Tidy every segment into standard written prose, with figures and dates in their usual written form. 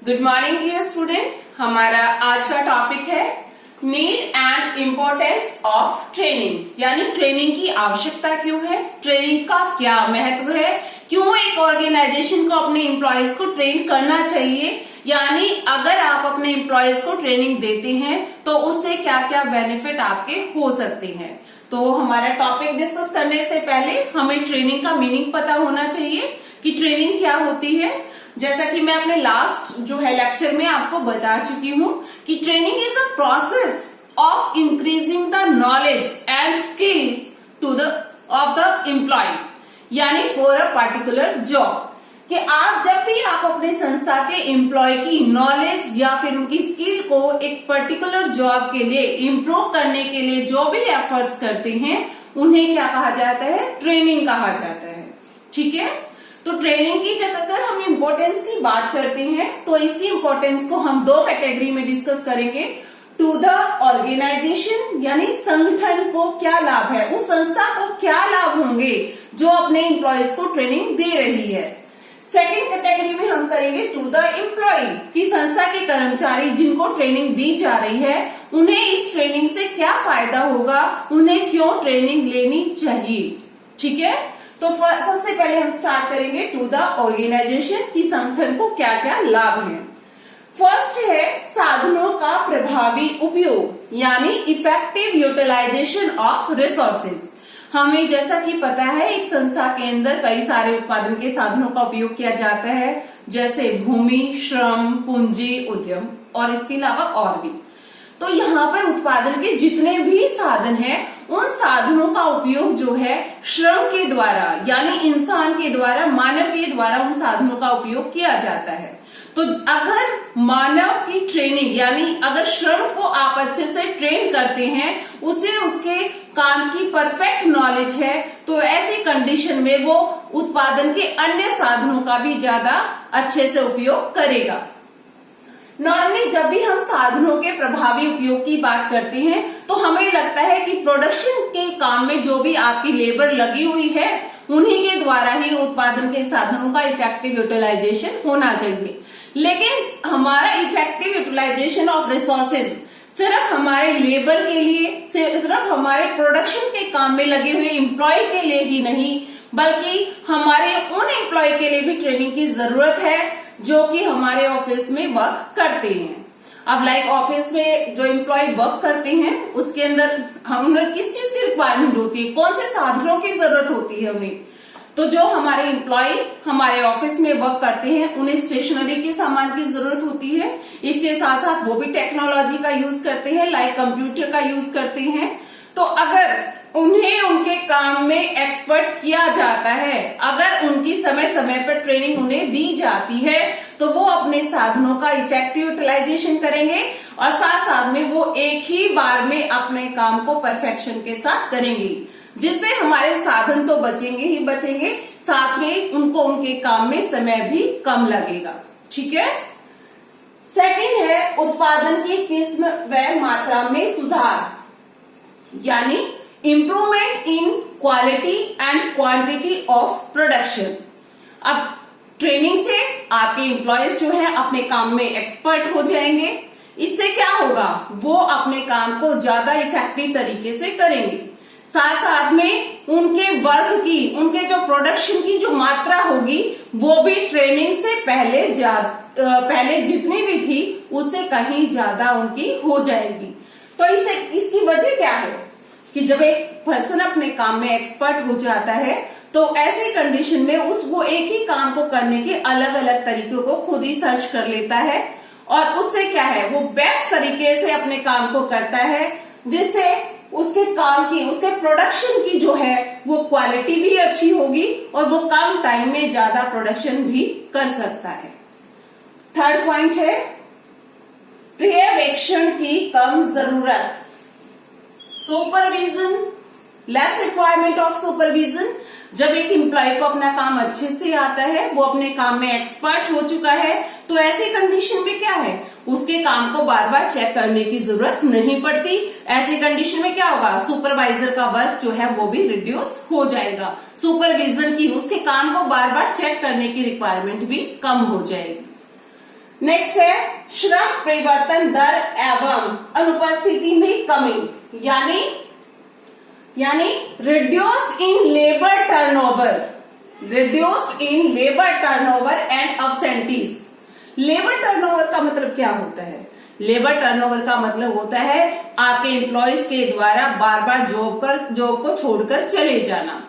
Good morning dear student. हमारा आज का टॉपिक है need and importance of training, यानी ट्रेनिंग की आवश्यकता क्यों है, ट्रेनिंग का क्या महत्व है, क्यों एक ऑर्गेनाइजेशन को अपने एम्प्लॉयज को ट्रेन करना चाहिए, यानी अगर आप अपने एम्प्लॉयज को ट्रेनिंग देते हैं तो उससे क्या क्या बेनिफिट आपके हो सकते हैं। तो हमारा टॉपिक डिस्कस करने से पहले हमें ट्रेनिंग का मीनिंग पता होना चाहिए कि ट्रेनिंग क्या होती है। जैसा कि मैं अपने लास्ट जो है लेक्चर में आपको बता चुकी हूँ कि training is a process of increasing the knowledge and skill to the of the employ, यानी फॉर अ पर्टिकुलर जॉब। कि आप जब भी आप अपने संस्था के एम्प्लॉय की नॉलेज या फिर उनकी स्किल को एक पर्टिकुलर जॉब के लिए इम्प्रूव करने के लिए जो भी एफर्ट्स करते हैं उन्हें क्या कहा जाता है, ट्रेनिंग कहा जाता है। ठीक है, तो ट्रेनिंग की जब अगर हम इम्पोर्टेंस की बात करते हैं तो इसकी इम्पोर्टेंस को हम दो कैटेगरी में डिस्कस करेंगे। टू द ऑर्गेनाइजेशन, यानी संगठन को क्या लाभ है, उस संस्था को क्या लाभ होंगे जो अपने एम्प्लॉयज को ट्रेनिंग दे रही है। सेकेंड कैटेगरी में हम करेंगे टू द एम्प्लॉय, कि संस्था के कर्मचारी जिनको ट्रेनिंग दी जा रही है उन्हें इस ट्रेनिंग से क्या फायदा होगा, उन्हें क्यों ट्रेनिंग लेनी चाहिए। ठीक है, तो सबसे पहले हम स्टार्ट करेंगे टू द ऑर्गेनाइजेशन की संगठन को क्या क्या लाभ है। फर्स्ट है साधनों का प्रभावी उपयोग, यानी इफेक्टिव यूटिलाइजेशन ऑफ रिसोर्सेज। हमें जैसा कि पता है एक संस्था के अंदर कई सारे उत्पादन के साधनों का उपयोग किया जाता है, जैसे भूमि, श्रम, पूंजी, उद्यम और इसके अलावा और भी। तो यहाँ पर उत्पादन के जितने भी साधन हैं उन साधनों का उपयोग जो है श्रम के द्वारा, यानी इंसान के द्वारा, मानव के द्वारा उन साधनों का उपयोग किया जाता है। तो अगर मानव की ट्रेनिंग, यानी अगर श्रम को आप अच्छे से ट्रेन करते हैं, उसे उसके काम की परफेक्ट नॉलेज है, तो ऐसी कंडीशन में वो उत्पादन के अन्य साधनों का भी ज्यादा अच्छे से उपयोग करेगा। नॉर्मली जब भी हम साधनों के प्रभावी उपयोग की बात करते हैं तो हमें लगता है कि प्रोडक्शन के काम में जो भी आपकी लेबर लगी हुई है उन्हीं के द्वारा ही उत्पादन के साधनों का इफेक्टिव यूटिलाइजेशन होना चाहिए। लेकिन हमारा इफेक्टिव यूटिलाइजेशन ऑफ रिसोर्सेज सिर्फ हमारे लेबर के लिए, सिर्फ हमारे प्रोडक्शन के काम में लगे हुए एम्प्लॉय के लिए ही नहीं, बल्कि हमारे उन एम्प्लॉय के लिए भी ट्रेनिंग की जरूरत है जो कि हमारे ऑफिस में वर्क करते हैं। अब लाइक ऑफिस में जो एम्प्लॉय वर्क करते हैं उसके अंदर उन्हें किस चीज की रिक्वायरमेंट होती है, कौन से साधनों की जरूरत होती है उन्हें। तो जो हमारे एम्प्लॉय हमारे ऑफिस में वर्क करते हैं उन्हें स्टेशनरी के सामान की जरूरत होती है। इसके साथ साथ वो भी टेक्नोलॉजी का यूज करते हैं, लाइक कंप्यूटर का यूज करते हैं। तो अगर उन्हें उनके काम में एक्सपर्ट किया जाता है, अगर उनकी समय समय पर ट्रेनिंग उन्हें दी जाती है, तो वो अपने साधनों का इफेक्टिव यूटिलाइजेशन करेंगे और साथ साथ में वो एक ही बार में अपने काम को परफेक्शन के साथ करेंगे, जिससे हमारे साधन तो बचेंगे ही बचेंगे, साथ में उनको उनके काम में समय भी कम लगेगा। ठीक है, सेकंड है उत्पादन की किस्म व मात्रा में सुधार, यानी improvement in quality and quantity of production. अब ट्रेनिंग से आपके एम्प्लॉयज जो है अपने काम में एक्सपर्ट हो जाएंगे। इससे क्या होगा, वो अपने काम को ज्यादा इफेक्टिव तरीके से करेंगे। साथ साथ में उनके वर्क की, उनके जो प्रोडक्शन की जो मात्रा होगी वो भी ट्रेनिंग से पहले जितनी भी थी उससे कहीं ज्यादा उनकी हो जाएगी। तो इसकी वजह क्या है कि जब एक पर्सन अपने काम में एक्सपर्ट हो जाता है तो ऐसी कंडीशन में वो एक ही काम को करने के अलग अलग तरीकों को खुद ही सर्च कर लेता है और उससे क्या है, वो बेस्ट तरीके से अपने काम को करता है, जिससे उसके काम की, उसके प्रोडक्शन की जो है वो क्वालिटी भी अच्छी होगी और वो कम टाइम में ज्यादा प्रोडक्शन भी कर सकता है। थर्ड पॉइंट है पर्यवेक्षण की कम जरूरत, supervision, less requirement of supervision. जब एक एम्प्लॉय को अपना काम अच्छे से आता है, वो अपने काम में एक्सपर्ट हो चुका है, तो ऐसी कंडीशन में क्या है, उसके काम को बार बार चेक करने की जरूरत नहीं पड़ती। ऐसी कंडीशन में क्या होगा, सुपरवाइजर का वर्क जो है वो भी रिड्यूस हो जाएगा। सुपरविजन की, उसके काम को बार बार चेक करने की रिक्वायरमेंट भी कम हो जाएगी। नेक्स्ट है श्रम परिवर्तन दर एवं अनुपस्थिति में कमी, यानी reduce in labour turnover, and absentees. Labour turnover का मतलब क्या होता है? लेबर टर्नओवर का मतलब होता है आपके एम्प्लॉयज के द्वारा बार बार जॉब को छोड़कर चले जाना।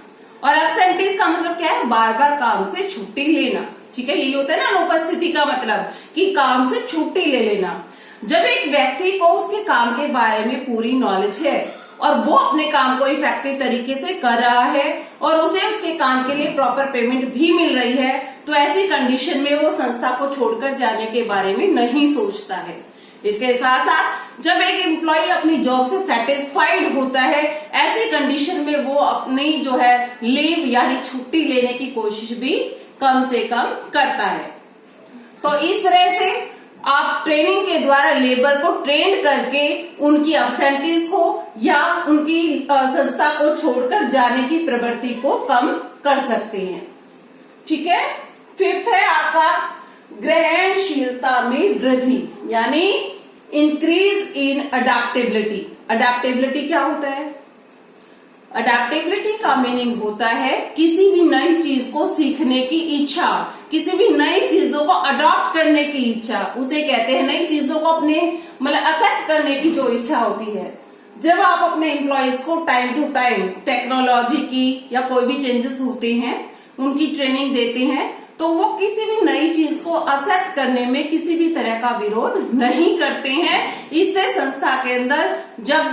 और एब्सेंटीज का मतलब क्या है? बार बार काम से छुट्टी लेना। ठीक है, यही होता है ना अनुपस्थिति का मतलब, कि काम से छुट्टी ले लेना। जब एक व्यक्ति को उसके काम के बारे में पूरी नॉलेज है और वो अपने काम को इफेक्टिव तरीके से कर रहा है और उसे उसके काम के लिए प्रॉपर पेमेंट भी मिल रही है, तो ऐसी कंडीशन में वो संस्था को छोड़कर जाने के बारे में नहीं सोचता है। इसके साथ साथ जब एक एम्प्लॉय अपनी जॉब से सेटिस्फाइड होता है, ऐसी कंडीशन में वो अपनी जो है लीव यानी छुट्टी लेने की कोशिश भी कम से कम करता है। तो इस तरह से आप ट्रेनिंग के द्वारा लेबर को ट्रेन करके उनकी एब्सेंटीज को या उनकी संस्था को छोड़कर जाने की प्रवृत्ति को कम कर सकते हैं। ठीक है, फिफ्थ है आपका ग्रहणशीलता में वृद्धि, यानी इंक्रीज इन अडेप्टेबिलिटी। अडेप्टेबिलिटी क्या होता है? अडेप्टेबिलिटी का मीनिंग होता है किसी भी नई चीज को सीखने की इच्छा, किसी भी नई चीजों को अडॉप्ट करने की इच्छा, उसे कहते हैं नई चीजों को अपने मतलब एक्सेप्ट करने की जो इच्छा होती है। जब आप अपने एम्प्लॉयज को टाइम टू टाइम टेक्नोलॉजी की या कोई भी चेंजेस होते हैं उनकी ट्रेनिंग देते हैं, तो वो किसी भी नई चीज को एक्सेप्ट करने में किसी भी तरह का विरोध नहीं करते हैं। इससे संस्था के अंदर जब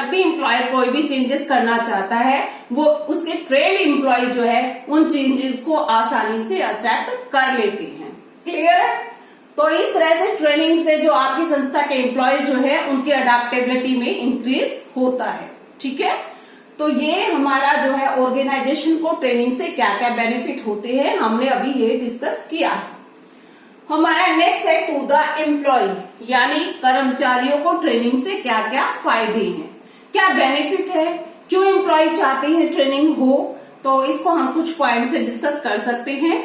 भी एम्प्लॉयर कोई भी चेंजेस करना चाहता है, वो उसके ट्रेंड एम्प्लॉय जो है उन चेंजेस को आसानी से एक्सेप्ट कर लेते हैं। क्लियर है? तो इस तरह से ट्रेनिंग से जो आपकी संस्था के एम्प्लॉय जो है उनकी अडेप्टेबिलिटी में इंक्रीज होता है। ठीक है, तो ये हमारा जो है ऑर्गेनाइजेशन को ट्रेनिंग से क्या क्या बेनिफिट होते हैं हमने अभी ये डिस्कस किया है। हमारा नेक्स्ट है टू द एम्प्लॉय, यानी कर्मचारियों को ट्रेनिंग से क्या क्या फायदे हैं, क्या बेनिफिट है, क्यों एम्प्लॉय चाहते हैं ट्रेनिंग हो, तो इसको हम कुछ पॉइंट से डिस्कस कर सकते हैं।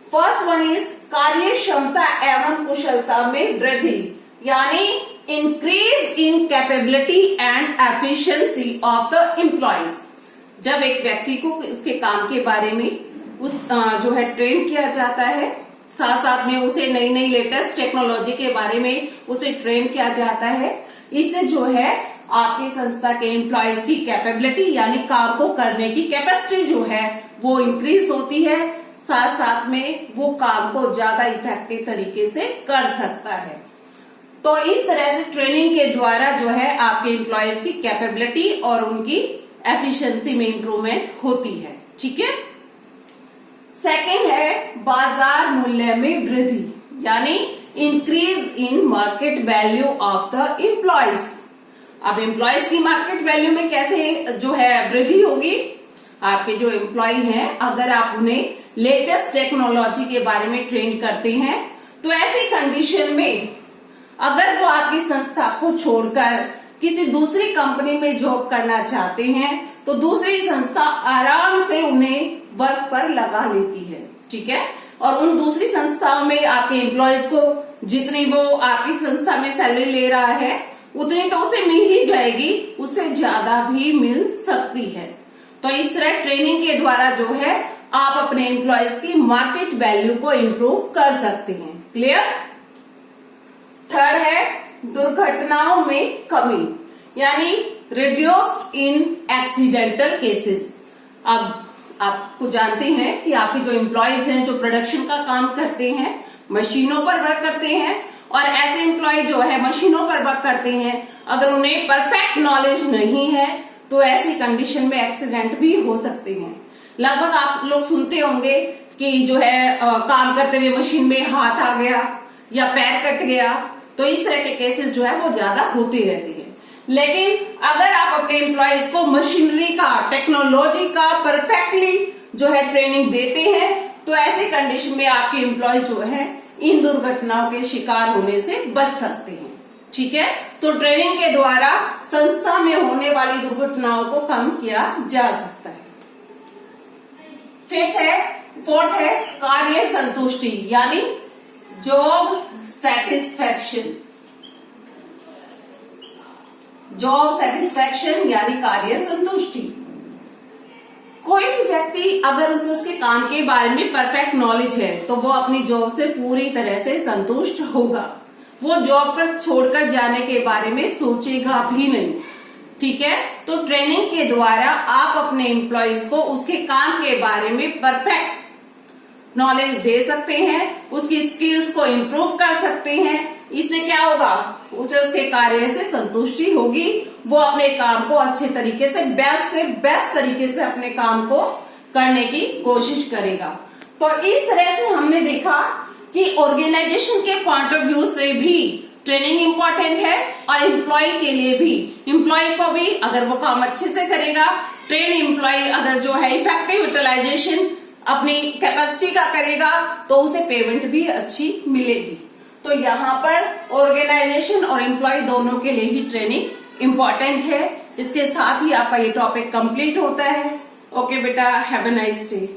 फर्स्ट वन इज कार्य क्षमता एवं कुशलता में वृद्धि, यानी increase in capability and efficiency of the employees. जब एक व्यक्ति को उसके काम के बारे में जो है ट्रेन किया जाता है, साथ साथ में उसे नई नई लेटेस्ट टेक्नोलॉजी के बारे में उसे ट्रेन किया जाता है, इससे जो है आपकी संस्था के एम्प्लॉयज की कैपेबिलिटी यानी काम को करने की कैपेसिटी जो है वो इंक्रीज होती है, साथ साथ में वो काम को ज्यादा इफेक्टिव तरीके से कर सकता है। तो इस तरह से ट्रेनिंग के द्वारा जो है आपके एम्प्लॉयज की कैपेबिलिटी और उनकी एफिशिएंसी में इंप्रूवमेंट होती है। ठीक है, सेकंड है बाजार मूल्य में वृद्धि, यानी increase in market value of the employees. अब एम्प्लॉयज की मार्केट वैल्यू में कैसे जो है वृद्धि होगी? आपके जो एम्प्लॉय हैं अगर आप उन्हें लेटेस्ट टेक्नोलॉजी के बारे में ट्रेन करते हैं, तो ऐसी कंडीशन में अगर वो आपकी संस्था को छोड़कर किसी दूसरी कंपनी में जॉब करना चाहते हैं, तो दूसरी संस्था आराम से उन्हें वर्क पर लगा लेती है। ठीक है, और उन दूसरी संस्थाओं में आपके एम्प्लॉयज को जितनी वो आपकी संस्था में सैलरी ले रहा है उतनी तो उसे मिल ही जाएगी, उससे ज्यादा भी मिल सकती है। तो इस तरह ट्रेनिंग के द्वारा जो है आप अपने एम्प्लॉयज की मार्केट वैल्यू को इम्प्रूव कर सकते हैं। क्लियर? थर्ड है दुर्घटनाओं में कमी, यानी रिड्यूस्ड इन एक्सीडेंटल केसेस। अब आपको जानते हैं कि आपके जो एम्प्लॉयज हैं जो प्रोडक्शन का काम करते हैं, मशीनों पर वर्क करते हैं, और ऐसे एम्प्लॉय जो है मशीनों पर वर्क करते हैं, अगर उन्हें परफेक्ट नॉलेज नहीं है तो ऐसी कंडीशन में एक्सीडेंट भी हो सकते हैं। लगभग आप लोग सुनते होंगे कि जो है काम करते हुए मशीन में हाथ आ गया या पैर कट गया, तो इस तरह के केसेस जो है वो ज्यादा होते रहते हैं। लेकिन अगर आप अपने एम्प्लॉयज को मशीनरी का, टेक्नोलॉजी का परफेक्टली जो है ट्रेनिंग देते हैं, तो ऐसे कंडीशन में आपके एम्प्लॉय जो है इन दुर्घटनाओं के शिकार होने से बच सकते हैं। ठीक है, तो ट्रेनिंग के द्वारा संस्था में होने वाली दुर्घटनाओं को कम किया जा सकता है। फोर्थ है कार्य संतुष्टि, यानी जॉब सेटिस्फैक्शन। जॉब सेटिस्फैक्शन यानी कार्य संतुष्टि। कोई भी व्यक्ति अगर उसे उसके काम के बारे में परफेक्ट नॉलेज है तो वो अपनी जॉब से पूरी तरह से संतुष्ट होगा। वो जॉब पर छोड़कर जाने के बारे में सोचेगा भी नहीं। ठीक है, तो ट्रेनिंग के द्वारा आप अपने एम्प्लॉयज को उसके काम के बारे में परफेक्ट नॉलेज दे सकते हैं, उसकी स्किल्स को इम्प्रूव कर सकते हैं। इससे क्या होगा, उसे उसके कार्य से संतुष्टि होगी, वो अपने काम को अच्छे तरीके से बेस्ट तरीके से अपने काम को करने की कोशिश करेगा। तो इस तरह से हमने देखा कि ऑर्गेनाइजेशन के पॉइंट ऑफ व्यू से भी ट्रेनिंग इंपॉर्टेंट है और एम्प्लॉय के लिए भी। एम्प्लॉय को भी अगर वो काम अच्छे से करेगा, ट्रेन एम्प्लॉय अगर जो है इफेक्टिव यूटिलाइजेशन अपनी कैपेसिटी का करेगा तो उसे पेमेंट भी अच्छी मिलेगी। तो यहाँ पर ऑर्गेनाइजेशन और एम्प्लॉय दोनों के लिए ही ट्रेनिंग इंपॉर्टेंट है। इसके साथ ही आपका ये टॉपिक कंप्लीट होता है। ओके बेटा, हैव अ नाइस डे।